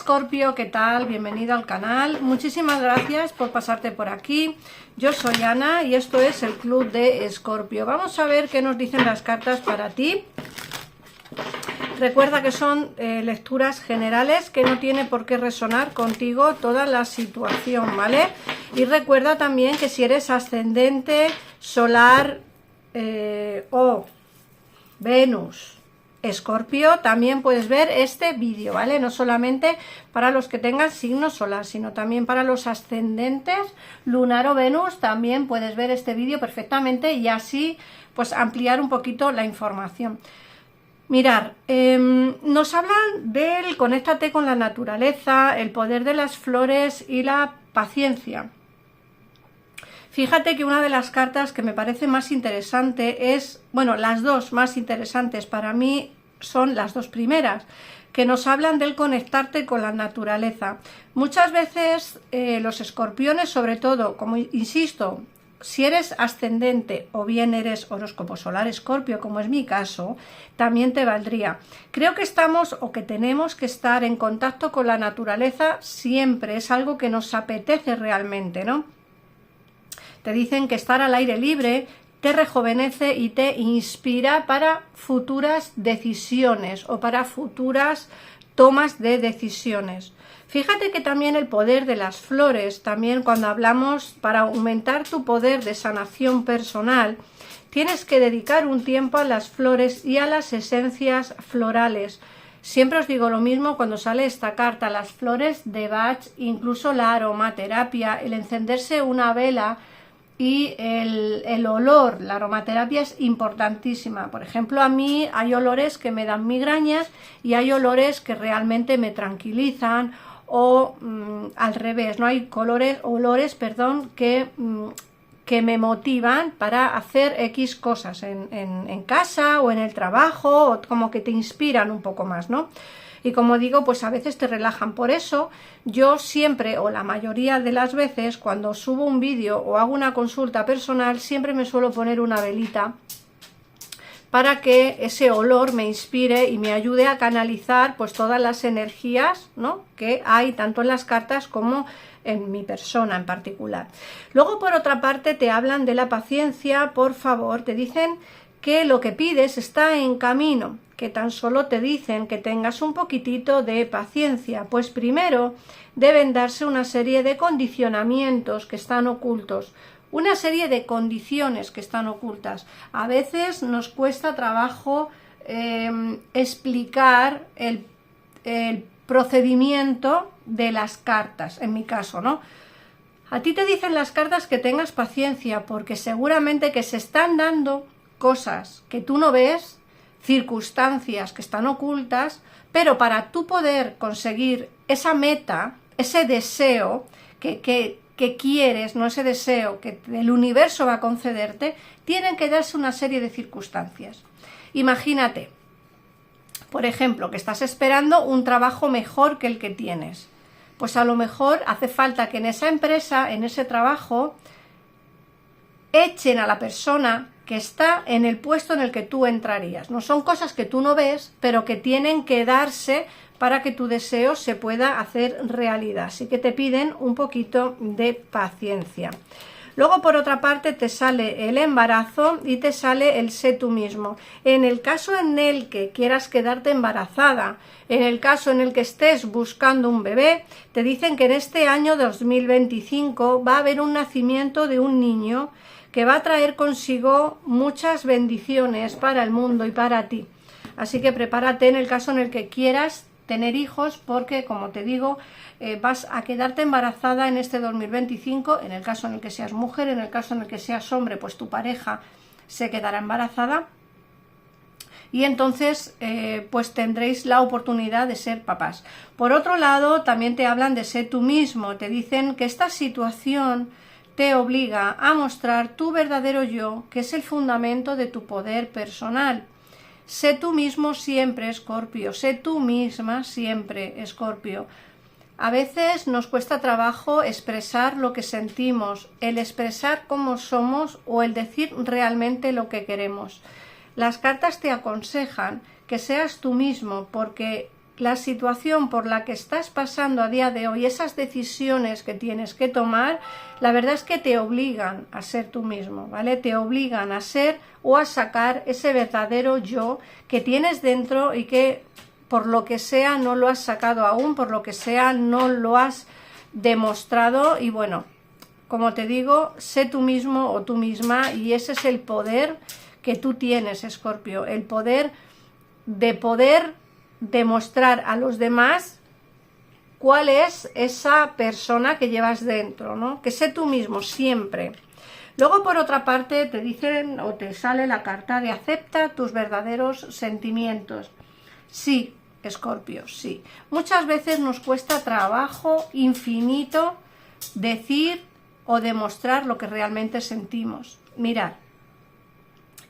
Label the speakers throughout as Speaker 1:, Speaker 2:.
Speaker 1: Escorpio, ¿qué tal? Bienvenido al canal. Muchísimas gracias por pasarte por aquí. Yo soy Ana y esto es el Club de Escorpio. Vamos a ver qué nos dicen las cartas para ti. Recuerda que son lecturas generales, que no tiene por qué resonar contigo toda la situación, ¿vale? Y recuerda también que si eres ascendente, solar o Venus, Escorpio, también puedes ver este vídeo, ¿vale? No solamente para los que tengan signo solar, sino también para los ascendentes, lunar o Venus, también puedes ver este vídeo perfectamente y así pues ampliar un poquito la información. Mirar, nos hablan del conéctate con la naturaleza, el poder de las flores y la paciencia. Fíjate que una de las cartas que me parece más interesante es, bueno, las dos más interesantes para mí son las dos primeras, que nos hablan del conectarte con la naturaleza. Muchas veces los escorpiones, sobre todo, como insisto, si eres ascendente o bien eres horóscopo solar Escorpio, como es mi caso, también te valdría. Creo que estamos o que tenemos que estar en contacto con la naturaleza siempre, es algo que nos apetece realmente, ¿no? Te dicen que estar al aire libre te rejuvenece y te inspira para futuras decisiones o para futuras tomas de decisiones. Fíjate que también el poder de las flores, también cuando hablamos para aumentar tu poder de sanación personal, tienes que dedicar un tiempo a las flores y a las esencias florales. Siempre os digo lo mismo cuando sale esta carta, las flores de Bach, incluso la aromaterapia, el encenderse una vela y el olor, la aromaterapia es importantísima. Por ejemplo, a mí hay olores que me dan migrañas y hay olores que realmente me tranquilizan o al revés, ¿no? Hay olores que me motivan para hacer X cosas en casa o en el trabajo, o como que te inspiran un poco más, ¿no? Y como digo, pues a veces te relajan. Por eso yo siempre, o la mayoría de las veces, cuando subo un vídeo o hago una consulta personal, siempre me suelo poner una velita para que ese olor me inspire y me ayude a canalizar pues todas las energías, ¿no?, que hay tanto en las cartas como en mi persona en particular. Luego, por otra parte, te hablan de la paciencia. Por favor, te dicen que lo que pides está en camino, que tan solo te dicen que tengas un poquitito de paciencia, pues primero deben darse una serie de condicionamientos que están ocultos, una serie de condiciones que están ocultas. A veces nos cuesta trabajo explicar el procedimiento de las cartas, en mi caso, ¿no? A ti te dicen las cartas que tengas paciencia, porque seguramente que se están dando cosas que tú no ves, circunstancias que están ocultas, pero para tú poder conseguir esa meta, ese deseo que quieres, no ese deseo que el universo va a concederte, tienen que darse una serie de circunstancias. Imagínate, por ejemplo, que estás esperando un trabajo mejor que el que tienes. Pues a lo mejor hace falta que en esa empresa, en ese trabajo, echen a la persona que está en el puesto en el que tú entrarías. No son cosas que tú no ves, pero que tienen que darse para que tu deseo se pueda hacer realidad. Así que te piden un poquito de paciencia. Luego, por otra parte, te sale el embarazo y te sale el sé tú mismo. En el caso en el que quieras quedarte embarazada, en el caso en el que estés buscando un bebé, te dicen que en este año 2025 va a haber un nacimiento de un niño que va a traer consigo muchas bendiciones para el mundo y para ti. Así que prepárate en el caso en el que quieras tener hijos, porque, como te digo, vas a quedarte embarazada en este 2025, en el caso en el que seas mujer, en el caso en el que seas hombre, pues tu pareja se quedará embarazada y entonces pues tendréis la oportunidad de ser papás. Por otro lado, también te hablan de ser tú mismo, te dicen que esta situación te obliga a mostrar tu verdadero yo, que es el fundamento de tu poder personal. Sé tú mismo siempre, Escorpio, sé tú misma siempre, Escorpio. A veces nos cuesta trabajo expresar lo que sentimos, el expresar cómo somos o el decir realmente lo que queremos. Las cartas te aconsejan que seas tú mismo, porque la situación por la que estás pasando a día de hoy, esas decisiones que tienes que tomar, la verdad es que te obligan a ser tú mismo, ¿vale? Te obligan a ser o a sacar ese verdadero yo que tienes dentro y que por lo que sea no lo has sacado aún, por lo que sea no lo has demostrado. Y bueno, como te digo, sé tú mismo o tú misma, y ese es el poder que tú tienes, Escorpio, el poder demostrar a los demás cuál es esa persona que llevas dentro, ¿no? Que sé tú mismo siempre. Luego, por otra parte, te dicen o te sale la carta de acepta tus verdaderos sentimientos. Sí, Escorpio, sí. Muchas veces nos cuesta trabajo infinito decir o demostrar lo que realmente sentimos. Mirad,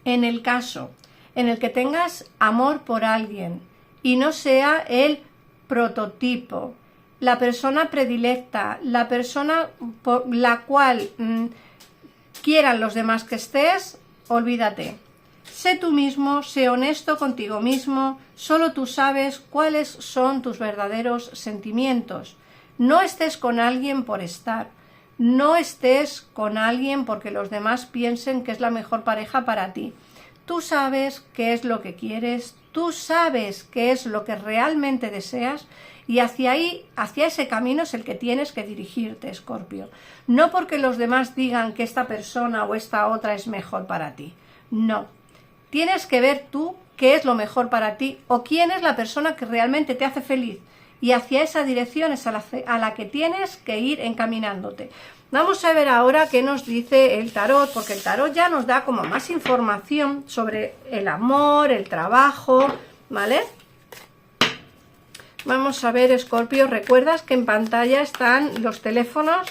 Speaker 1: en el caso en el que tengas amor por alguien y no sea el prototipo, la persona predilecta, la persona por la cual quieran los demás que estés, olvídate. Sé tú mismo, sé honesto contigo mismo, solo tú sabes cuáles son tus verdaderos sentimientos. No estés con alguien por estar, no estés con alguien porque los demás piensen que es la mejor pareja para ti. Tú sabes qué es lo que quieres, tú sabes qué es lo que realmente deseas, y hacia ahí, hacia ese camino es el que tienes que dirigirte, Escorpio. No porque los demás digan que esta persona o esta otra es mejor para ti. No. Tienes que ver tú qué es lo mejor para ti o quién es la persona que realmente te hace feliz. Y hacia esa dirección es a la que tienes que ir encaminándote. Vamos a ver ahora qué nos dice el tarot, porque el tarot ya nos da como más información sobre el amor, el trabajo, ¿vale? Vamos a ver, Escorpio, ¿recuerdas que en pantalla están los teléfonos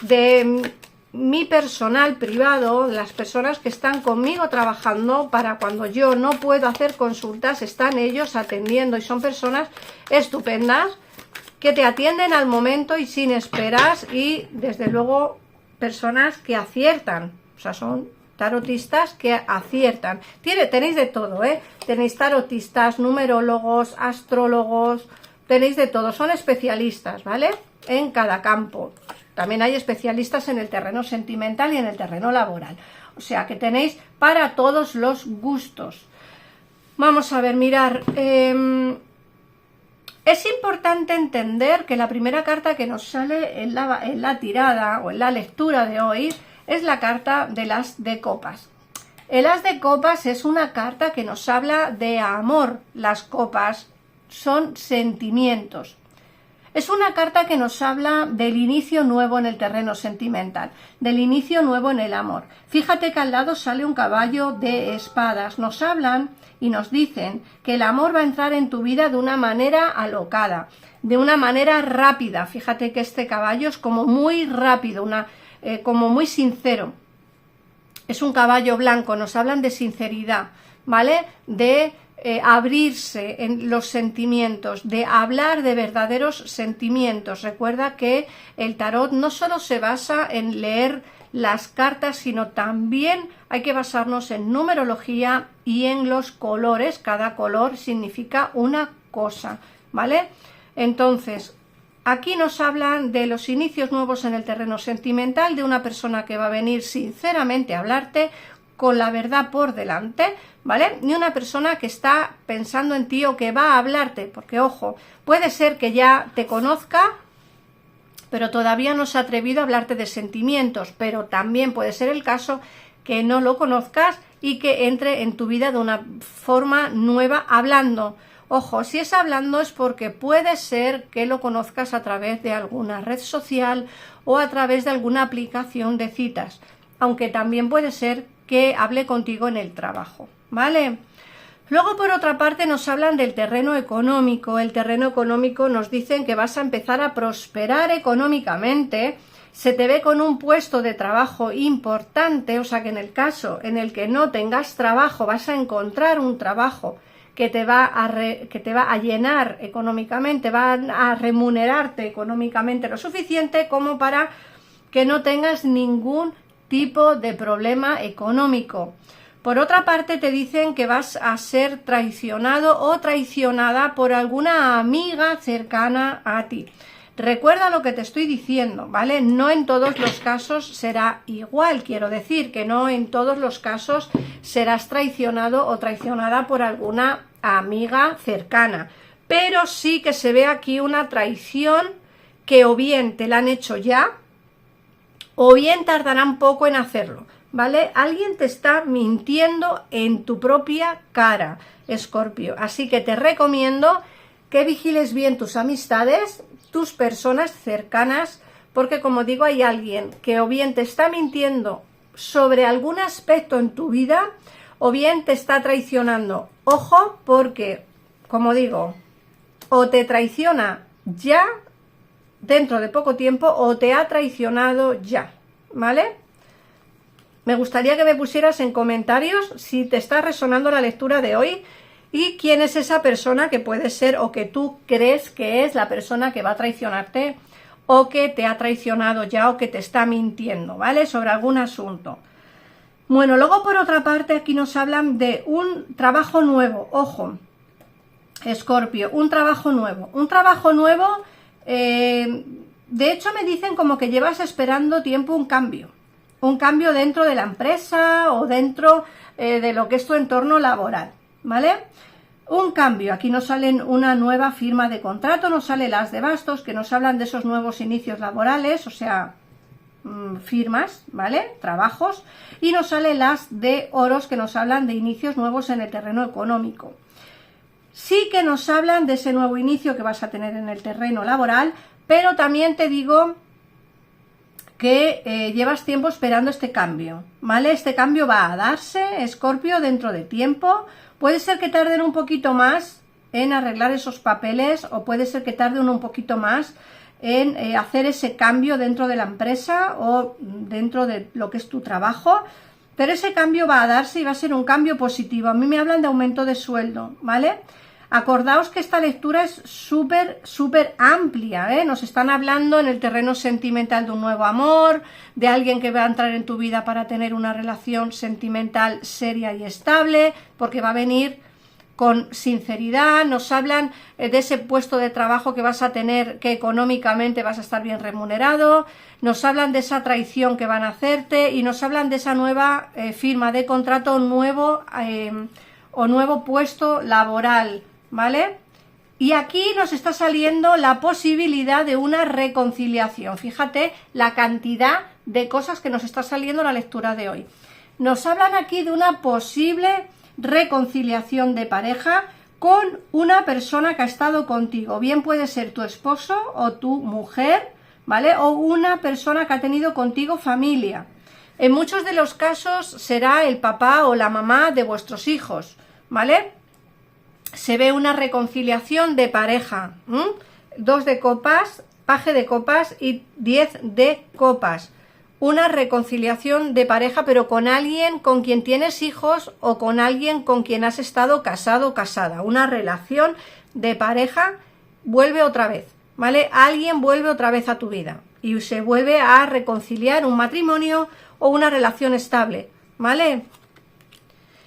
Speaker 1: de mi personal privado, las personas que están conmigo trabajando para cuando yo no puedo hacer consultas? Están ellos atendiendo y son personas estupendas que te atienden al momento y sin esperas, y desde luego personas que aciertan, o sea, son tarotistas que aciertan. Tenéis de todo, ¿eh? Tenéis tarotistas, numerólogos, astrólogos, tenéis de todo, son especialistas, ¿vale? En cada campo. También hay especialistas en el terreno sentimental y en el terreno laboral. O sea que tenéis para todos los gustos. Vamos a ver, mirar. Es importante entender que la primera carta que nos sale en la tirada o en la lectura de hoy es la carta del As de Copas. El As de Copas es una carta que nos habla de amor. Las copas son sentimientos. Es una carta que nos habla del inicio nuevo en el terreno sentimental, del inicio nuevo en el amor. Fíjate que al lado sale un caballo de espadas. Nos hablan y nos dicen que el amor va a entrar en tu vida de una manera alocada, de una manera rápida. Fíjate que este caballo es como muy rápido, como muy sincero. Es un caballo blanco, nos hablan de sinceridad, ¿vale? De abrirse en los sentimientos, de hablar de verdaderos sentimientos. Recuerda que el tarot no solo se basa en leer las cartas, sino también hay que basarnos en numerología y en los colores. Cada color significa una cosa, ¿vale? Entonces, aquí nos hablan de los inicios nuevos en el terreno sentimental, de una persona que va a venir sinceramente a hablarte, con la verdad por delante, ¿vale? Ni una persona que está pensando en ti o que va a hablarte, porque ojo, puede ser que ya te conozca, pero todavía no se ha atrevido a hablarte de sentimientos, pero también puede ser el caso que no lo conozcas y que entre en tu vida de una forma nueva hablando. Ojo, si es hablando es porque puede ser que lo conozcas a través de alguna red social o a través de alguna aplicación de citas, aunque también puede ser que hable contigo en el trabajo, ¿vale? Luego, por otra parte, nos hablan del terreno económico. El terreno económico nos dicen que vas a empezar a prosperar económicamente. Se te ve con un puesto de trabajo importante, o sea que en el caso en el que no tengas trabajo, vas a encontrar un trabajo que te va a llenar económicamente, va a remunerarte económicamente lo suficiente como para que no tengas ningún tipo de problema económico. Por otra parte, te dicen que vas a ser traicionado o traicionada por alguna amiga cercana a ti. Recuerda lo que te estoy diciendo, ¿vale? No en todos los casos será igual, quiero decir que no en todos los casos serás traicionado o traicionada por alguna amiga cercana, pero sí que se ve aquí una traición que o bien te la han hecho ya, o bien tardarán poco en hacerlo, ¿vale? Alguien te está mintiendo en tu propia cara, Escorpio, así que te recomiendo que vigiles bien tus amistades, tus personas cercanas, porque como digo, hay alguien que o bien te está mintiendo sobre algún aspecto en tu vida, o bien te está traicionando. Ojo, porque, como digo, o te traiciona ya dentro de poco tiempo, o te ha traicionado ya, ¿vale? Me gustaría que me pusieras en comentarios si te está resonando la lectura de hoy y quién es esa persona que puede ser o que tú crees que es la persona que va a traicionarte o que te ha traicionado ya o que te está mintiendo, ¿vale? Sobre algún asunto. Bueno, luego por otra parte aquí nos hablan de un trabajo nuevo, ojo, Escorpio, un trabajo nuevo. Un trabajo nuevo, de hecho me dicen como que llevas esperando tiempo un cambio dentro de la empresa o dentro de lo que es tu entorno laboral, ¿vale? Un cambio, aquí nos salen una nueva firma de contrato, nos sale las de bastos que nos hablan de esos nuevos inicios laborales, o sea, firmas, ¿vale? Trabajos, y nos sale las de oros que nos hablan de inicios nuevos en el terreno económico. Sí que nos hablan de ese nuevo inicio que vas a tener en el terreno laboral, pero también te digo que llevas tiempo esperando este cambio, ¿vale? Este cambio va a darse, Escorpio, dentro de tiempo. Puede ser que tarden un poquito más en arreglar esos papeles o puede ser que tarden un poquito más en hacer ese cambio dentro de la empresa o dentro de lo que es tu trabajo, pero ese cambio va a darse y va a ser un cambio positivo. A mí me hablan de aumento de sueldo, ¿vale? Acordaos que esta lectura es súper amplia, ¿eh? Nos están hablando en el terreno sentimental de un nuevo amor, de alguien que va a entrar en tu vida para tener una relación sentimental seria y estable, porque va a venir con sinceridad. Nos hablan de ese puesto de trabajo que vas a tener, que económicamente vas a estar bien remunerado, nos hablan de esa traición que van a hacerte y nos hablan de esa nueva firma de contrato nuevo o nuevo puesto laboral, ¿vale? Y aquí nos está saliendo la posibilidad de una reconciliación. Fíjate la cantidad de cosas que nos está saliendo en la lectura de hoy. Nos hablan aquí de una posible reconciliación de pareja con una persona que ha estado contigo. Bien puede ser tu esposo o tu mujer, ¿vale? O una persona que ha tenido contigo familia. En muchos de los casos será el papá o la mamá de vuestros hijos, ¿vale? Se ve una reconciliación de pareja. 2 de copas, paje de copas y 10 de copas. Una reconciliación de pareja, pero con alguien con quien tienes hijos o con alguien con quien has estado casado o casada. Una relación de pareja vuelve otra vez, ¿vale? Alguien vuelve otra vez a tu vida y se vuelve a reconciliar un matrimonio o una relación estable, ¿vale?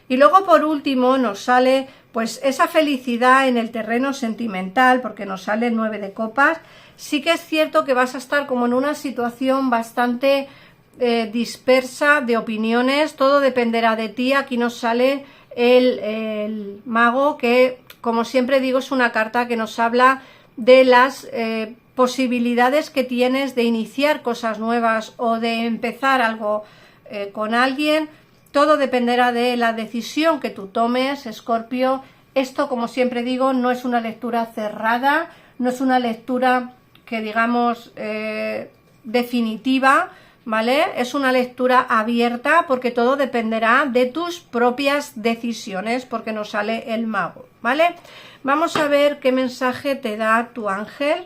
Speaker 1: Y luego por último nos sale pues esa felicidad en el terreno sentimental, porque nos sale 9 de copas. Sí que es cierto que vas a estar como en una situación bastante dispersa de opiniones, todo dependerá de ti. Aquí nos sale el mago, que como siempre digo es una carta que nos habla de las posibilidades que tienes de iniciar cosas nuevas o de empezar algo con alguien. Todo dependerá de la decisión que tú tomes, Escorpio. Esto, como siempre digo, no es una lectura cerrada, no es una lectura que digamos definitiva, ¿vale? Es una lectura abierta porque todo dependerá de tus propias decisiones, porque nos sale el mago, ¿vale? Vamos a ver qué mensaje te da tu ángel.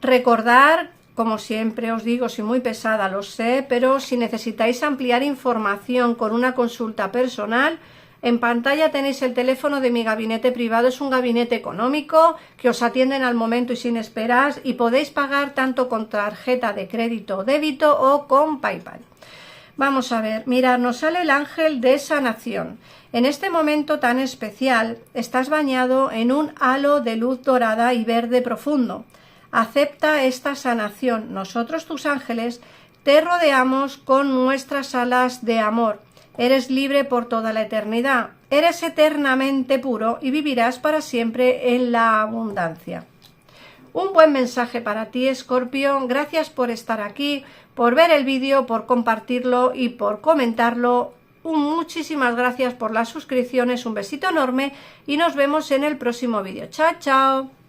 Speaker 1: Recordar, como siempre os digo, soy muy pesada, lo sé, pero si necesitáis ampliar información con una consulta personal, en pantalla tenéis el teléfono de mi gabinete privado. Es un gabinete económico que os atienden al momento y sin esperas, y podéis pagar tanto con tarjeta de crédito o débito o con PayPal. Vamos a ver, mira, nos sale el ángel de sanación. En este momento tan especial, estás bañado en un halo de luz dorada y verde profundo. Acepta esta sanación. Nosotros, tus ángeles, te rodeamos con nuestras alas de amor. Eres libre por toda la eternidad. Eres eternamente puro y vivirás para siempre en la abundancia. Un buen mensaje para ti, Escorpio. Gracias por estar aquí, por ver el vídeo, por compartirlo y por comentarlo. Muchísimas gracias por las suscripciones. Un besito enorme y nos vemos en el próximo vídeo. Chao, chao.